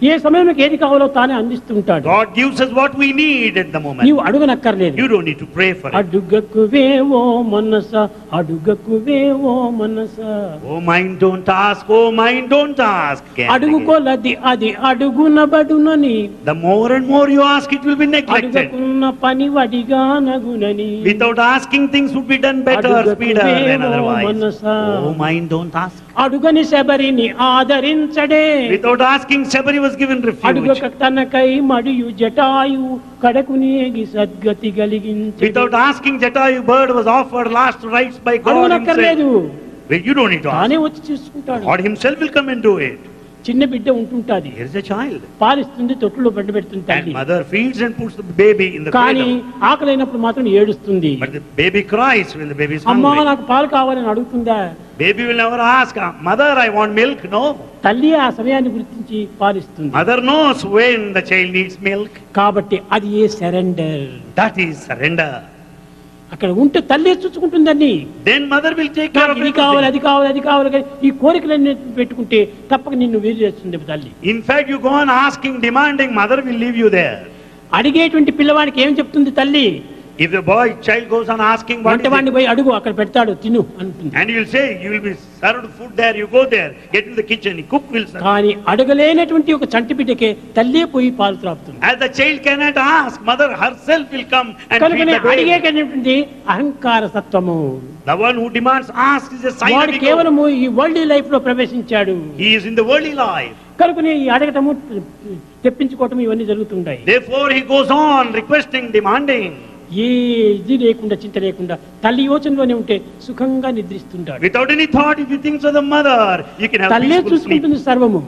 ఏ సమయానికి ఏది కావాలో తానే అందిస్తుంటాడు. God gives us what we need at the moment. నీవు అడగనక్కర్లేదు. You don't need to pray for it. అడుగకువేవో మనస, అడుగకువేవో మనస. Oh mind, don't ask. Oh mind, don't ask. అడుగుకోలది అది అడుగునబడునని. The more and more you ask, it will be neglected. అడుగుకున్న పని వడిగా నగునని. Without asking, things would be done better, speeder than otherwise. Oh mind, don't ask. అడుగని శబరిని ఆదరించడే. Without asking, Shabari was given refuge. అడుగక తనకై మడియు Jatayu కడకునేగి సద్గతి కలిగించే. Without asking, Jatayu bird was offered last rites by God అడుగనక్కర్లేదు. himself. You don't need to ask. తానే వచ్చి చూసుకుంటాడు. God himself will come and do it. చిన్న బిడ్డ ఉంటుంటాది. Here is a child. పాలిస్తుంది, తొట్టులో బండి పెడుతుంది And తల్లి. mother feeds and puts the baby in the కానీ cradle. ఆకలైనప్పుడు మాత్రం ఏడుస్తుంది. But the baby cries when the baby is అమ్మా hungry. నాకు పాలు కావాలని అడుగుతుందా? Baby will never ask, mother, I want milk. No. తల్లి ఆ సమయాన్ని గుర్తించి పాలిస్తుంది. Mother knows when the child needs milk. కాబట్టి అది ఏ సరెండర్. That is surrender. అక్కడ ఉంటే తల్లి చూసుకుంటుందని. Then mother will take care of ఇది everything. కావాలి, అది కావాలి, అది కావాలి కానీ ఈ కోరికలన్నీ పెట్టుకుంటే తప్పక నిన్ను వేరు చేస్తుంది తల్లి. In fact, you go on asking, demanding, mother will leave you there. అడిగేటువంటి పిల్లవాడికి ఏం చెప్తుంది తల్లి? If the child goes on asking, what is వంటవాడిని it? పోయి అడుగు, అక్కడ పెడతాడు, తిను అంటుంది. And you will say, you will be served food there, you go there, get in the kitchen, cook will serve. కానీ అడగలేనటువంటి ఒక చంటి బిడ్డకే తల్లే పోయి పాలు త్రాపుతుంది. As the child cannot ask, mother herself will come and feed కనుకనే the baby. అడిగేటువంటి అహంకార సత్వము. The one who demands ask is a sign వాడు of ego. కేవలము ఈ వరల్డ్ లైఫ్ లో ప్రవేశించాడు. He is in the worldly life. కనుకనే ఈ అడగటము, తెప్పించుకోవటం ఇవన్నీ జరుగుతుంటాయి. Therefore he goes on requesting, demanding. ఏ ఇది లేకుండా, చింత లేకుండా తల్లి యోచనలోనే ఉంటే సుఖంగా నిద్రిస్తుంటాడు. Without any thought, if you think of the mother, you can have తల్లే peaceful sleep. చూసుకుంటుంది సర్వము.